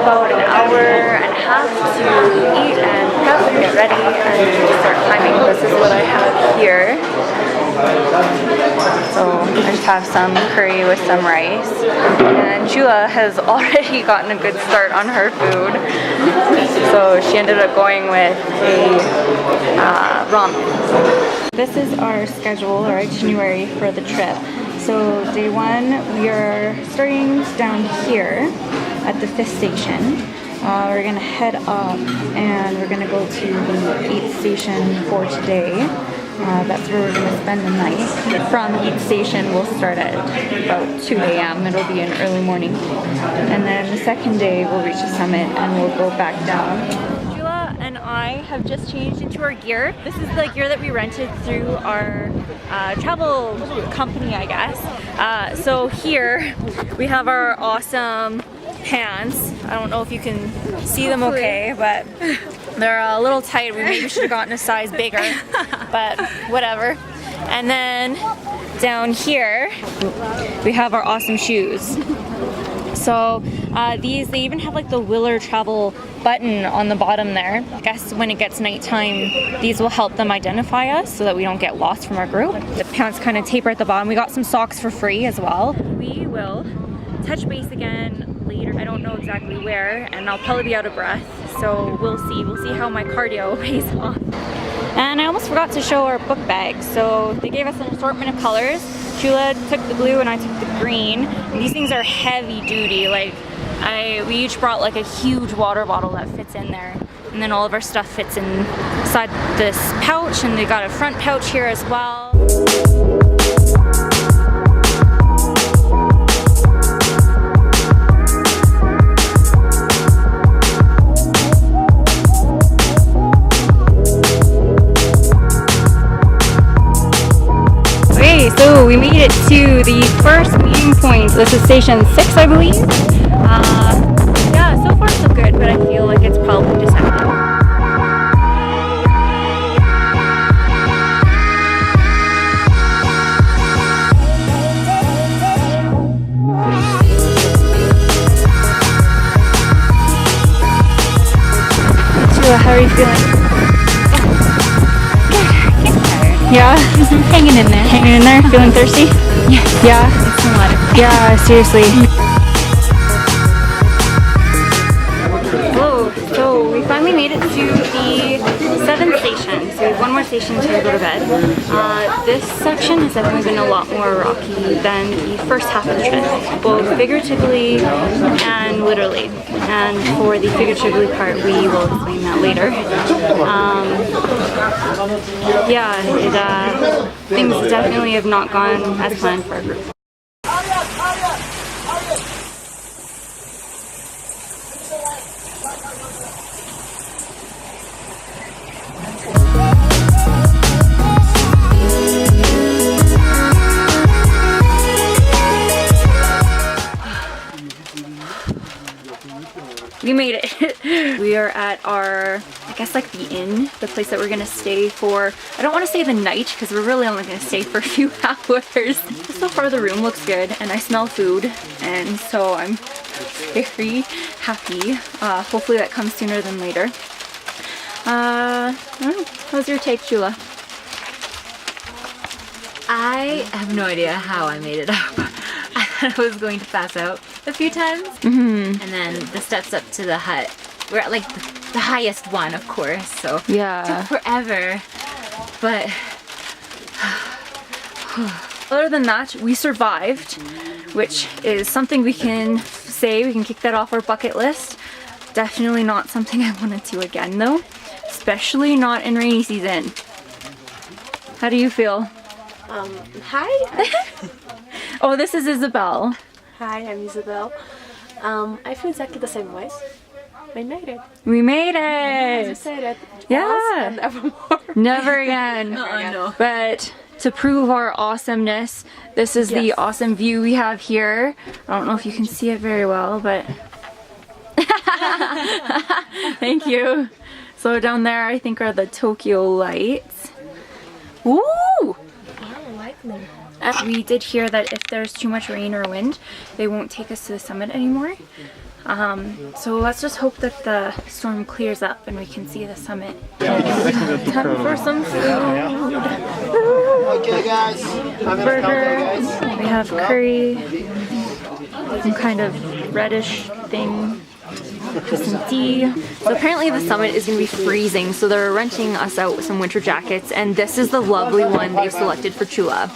about an hour and a half to eat and prep and get ready and start climbing. This is what I have here. So I just have some curry with some rice, and Chula has already gotten a good start on her food. So she ended up going with a ramen. This is our schedule, our itinerary for the trip. So day one, we are starting down here at the 5th station. We're gonna head up and we're gonna go to the 8th station for today. That's where we're going to spend the night. From each station we'll start at about 2 a.m. It'll be an early morning. And then the second day we'll reach the summit and we'll go back down. Jula and I have just changed into our gear. This is the gear that we rented through our travel company, I guess. So here we have our awesome pants. I don't know if you can see them okay, but they're a little tight. We maybe should have gotten a size bigger, but whatever. And then down here we have our awesome shoes. So they even have like the Willer travel button on the bottom there. I guess when it gets nighttime, these will help them identify us so that we don't get lost from our group. The pants kind of taper at the bottom. We got some socks for free as well. We will touch base again later. I don't know exactly where, and I'll probably be out of breath, so we'll see. We'll see how my cardio pays off. And I almost forgot to show our book bag. So they gave us an assortment of colors. Chula took the blue and I took the green. And these things are heavy duty. Like we each brought like a huge water bottle that fits in there. And then all of our stuff fits inside this pouch, and they got a front pouch here as well. So we made it to the first meeting point. This is station 6, I believe. Yeah, so far so good, but I feel like it's probably just after. Chula, how are you feeling? Yeah? Hanging in there. Hanging in there? Feeling thirsty? Yeah. Yeah? It's a lot of yeah, seriously. Whoa, so we finally made it to the 7th station. So we have one more station to go to bed. This section has definitely been a lot more rocky than the first half of the trip, both figuratively and literally. And for the figuratively part, we will explain that later. Yeah, things definitely have not gone as planned for our group. We made it. We are at our, I guess like the inn, the place that we're gonna stay for, I don't want to say the night because we're really only gonna stay for a few hours. So far the room looks good and I smell food, and so I'm very happy. Hopefully that comes sooner than later. I don't know. How's your take, Chula? I have no idea how I made it up. I thought I was going to pass out a few times. And then the steps up to the hut, we're at like the highest one, of course, so yeah, it took forever, but other than that, we survived, which is something we can say, we can kick that off our bucket list. Definitely not something I want to do again though, especially not in rainy season. How do you feel? Hi. Oh, this is Isabel. Hi, I'm Isabel. I feel exactly the same way. We made it. We made it. As you said it. Yeah. And nevermore. Never again. no. But to prove our awesomeness, this is the awesome view we have here. I don't know if you can see it very well, but thank you. So down there, I think are the Tokyo lights. Ooh! I like them. We did hear that if there's too much rain or wind, they won't take us to the summit anymore. So let's just hope that the storm clears up and we can see the summit. Time for some food. Okay, guys. Burger. We have curry. Some kind of reddish thing. Some tea. So apparently the summit is going to be freezing, so they're renting us out with some winter jackets, and this is the lovely one they've selected for Chula.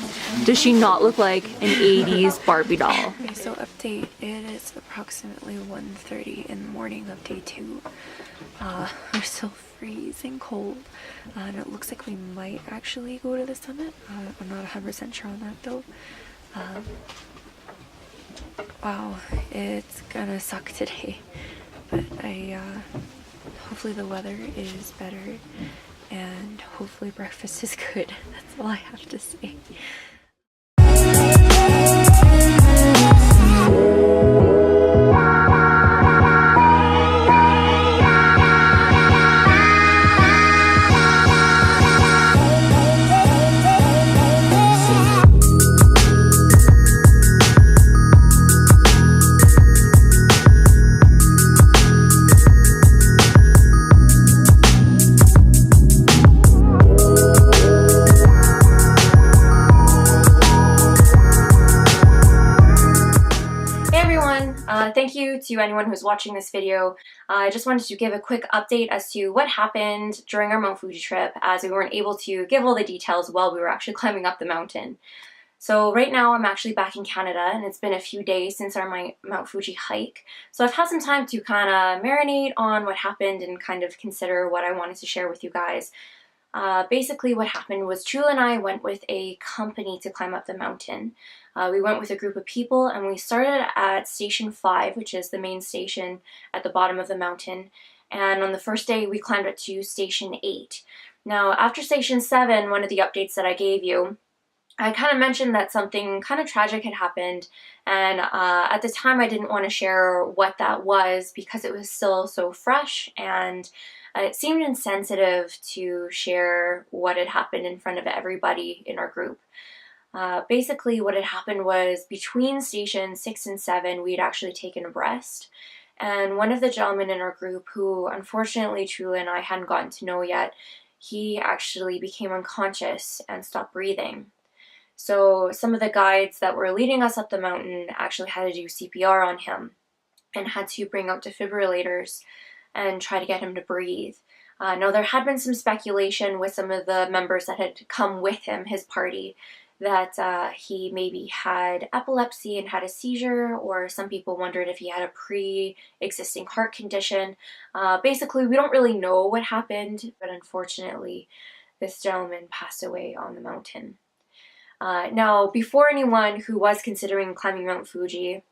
Does she not look like an 80s Barbie doll? Okay, so update, it is approximately 1:30 in the morning of day 2. We're still freezing cold, and it looks like we might actually go to the summit. I'm not 100% sure on that though. Wow, it's gonna suck today. But hopefully the weather is better and hopefully breakfast is good. That's all I have to say. Thank you to anyone who's watching this video. I just wanted to give a quick update as to what happened during our Mount Fuji trip, as we weren't able to give all the details while we were actually climbing up the mountain. So right now I'm actually back in Canada, and it's been a few days since our Mount Fuji hike. So I've had some time to kind of marinate on what happened and kind of consider what I wanted to share with you guys. Basically what happened was Chula and I went with a company to climb up the mountain. We went with a group of people, and we started at Station 5, which is the main station at the bottom of the mountain. And on the first day, we climbed up to Station 8. Now, after Station 7, one of the updates that I gave you, I kind of mentioned that something kind of tragic had happened. And at the time, I didn't want to share what that was because it was still so fresh, and it seemed insensitive to share what had happened in front of everybody in our group. Basically what had happened was between stations 6 and 7 we had actually taken a rest, and one of the gentlemen in our group, who unfortunately Chula and I hadn't gotten to know yet, he actually became unconscious and stopped breathing. So some of the guides that were leading us up the mountain actually had to do CPR on him and had to bring out defibrillators and try to get him to breathe. Now there had been some speculation with some of the members that had come with him, his party, that he maybe had epilepsy and had a seizure, or some people wondered if he had a pre-existing heart condition. Basically, we don't really know what happened, but unfortunately, this gentleman passed away on the mountain. Now, before anyone who was considering climbing Mount Fuji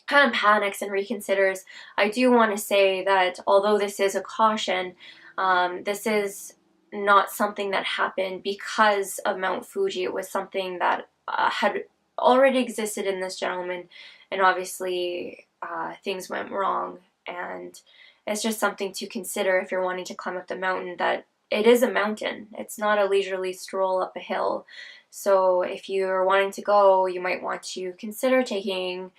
kind of panics and reconsiders, I do want to say that although this is a caution, this is not something that happened because of Mount Fuji. It was something that had already existed in this gentleman, and obviously things went wrong, and it's just something to consider if you're wanting to climb up the mountain, that it is a mountain. It's not a leisurely stroll up a hill. So if you're wanting to go, you might want to consider taking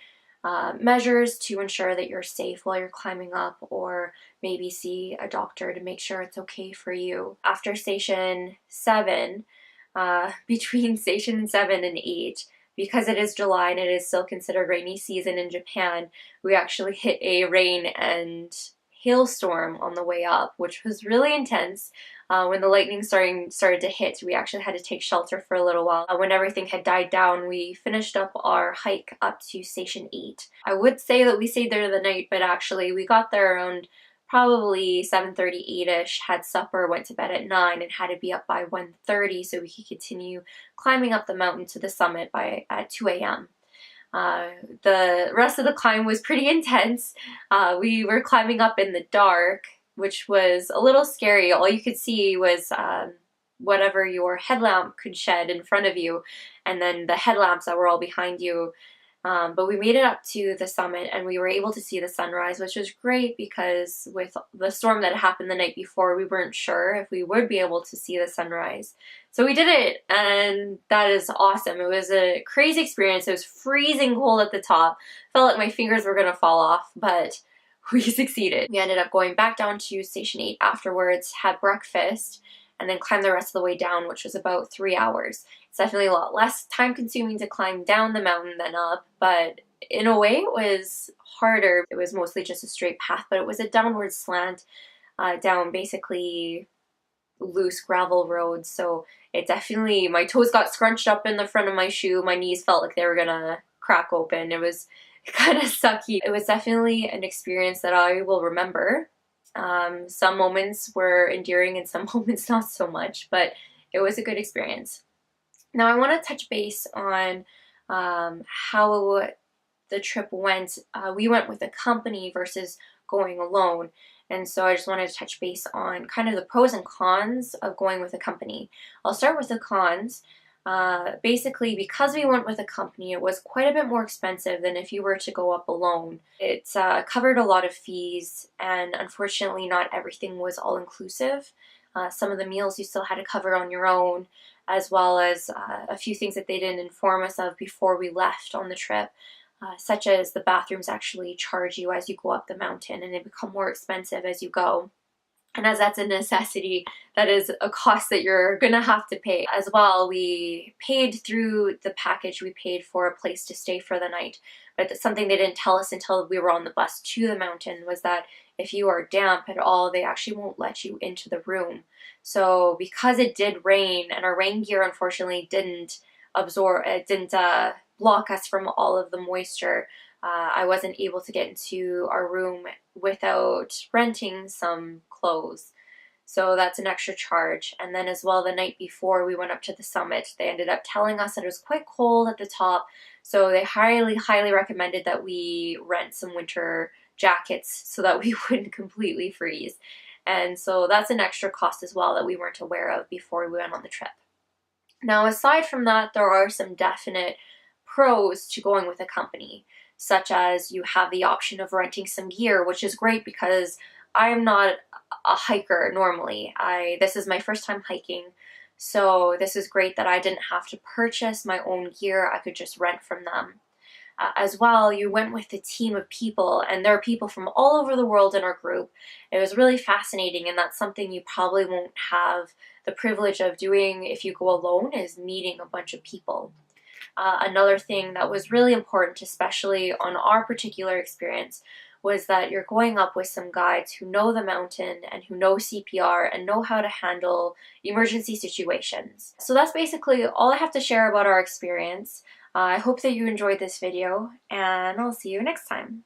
measures to ensure that you're safe while you're climbing up, or maybe see a doctor to make sure it's okay for you. After Station 7, between Station 7 and 8, because it is July and it is still considered rainy season in Japan, we actually hit a rain and hailstorm on the way up, which was really intense. When the lightning started to hit, we actually had to take shelter for a little while. When everything had died down, we finished up our hike up to Station 8. I would say that we stayed there the night, but actually we got there around probably 7:30, 8ish, had supper, went to bed at 9, and had to be up by 1:30 so we could continue climbing up the mountain to the summit at 2 a.m. The rest of the climb was pretty intense. We were climbing up in the dark, which was a little scary. All you could see was whatever your headlamp could shed in front of you, and then the headlamps that were all behind you. But we made it up to the summit, and we were able to see the sunrise, which was great because with the storm that happened the night before, we weren't sure if we would be able to see the sunrise. So we did it, and that is awesome. It was a crazy experience. It was freezing cold at the top. Felt like my fingers were gonna fall off, but we succeeded. We ended up going back down to Station 8 afterwards, had breakfast, and then climbed the rest of the way down, which was about 3 hours. It's definitely a lot less time consuming to climb down the mountain than up, but in a way it was harder. It was mostly just a straight path, but it was a downward slant down basically loose gravel roads, so it definitely, my toes got scrunched up in the front of my shoe, my knees felt like they were gonna crack open. It was kind of sucky. It was definitely an experience that I will remember. Some moments were endearing and some moments not so much, but it was a good experience. Now I want to touch base on how the trip went. We went with a company versus going alone. And so I just wanted to touch base on kind of the pros and cons of going with a company. I'll start with the cons. Basically, because we went with a company, it was quite a bit more expensive than if you were to go up alone. It covered a lot of fees, and unfortunately not everything was all-inclusive. Some of the meals you still had to cover on your own, as well as a few things that they didn't inform us of before we left on the trip. Such as the bathrooms actually charge you as you go up the mountain, and they become more expensive as you go. And as that's a necessity, that is a cost that you're gonna have to pay. As well, we paid through the package, we paid for a place to stay for the night. But something they didn't tell us until we were on the bus to the mountain was that if you are damp at all, they actually won't let you into the room. So because it did rain, and our rain gear unfortunately didn't absorb, it didn't block us from all of the moisture, I wasn't able to get into our room without renting some clothes. So that's an extra charge. And then as well, the night before we went up to the summit, they ended up telling us that it was quite cold at the top. So they highly recommended that we rent some winter jackets so that we wouldn't completely freeze. And so that's an extra cost as well that we weren't aware of before we went on the trip. Now, aside from that, there are some definite pros to going with a company, such as you have the option of renting some gear, which is great because I am not a hiker normally. This is my first time hiking, so this is great that I didn't have to purchase my own gear. I could just rent from them. As well, you went with a team of people, and there are people from all over the world in our group. It was really fascinating, and that's something you probably won't have the privilege of doing if you go alone, is meeting a bunch of people. Another thing that was really important, especially on our particular experience, was that you're going up with some guides who know the mountain and who know CPR and know how to handle emergency situations. So that's basically all I have to share about our experience. I hope that you enjoyed this video, and I'll see you next time.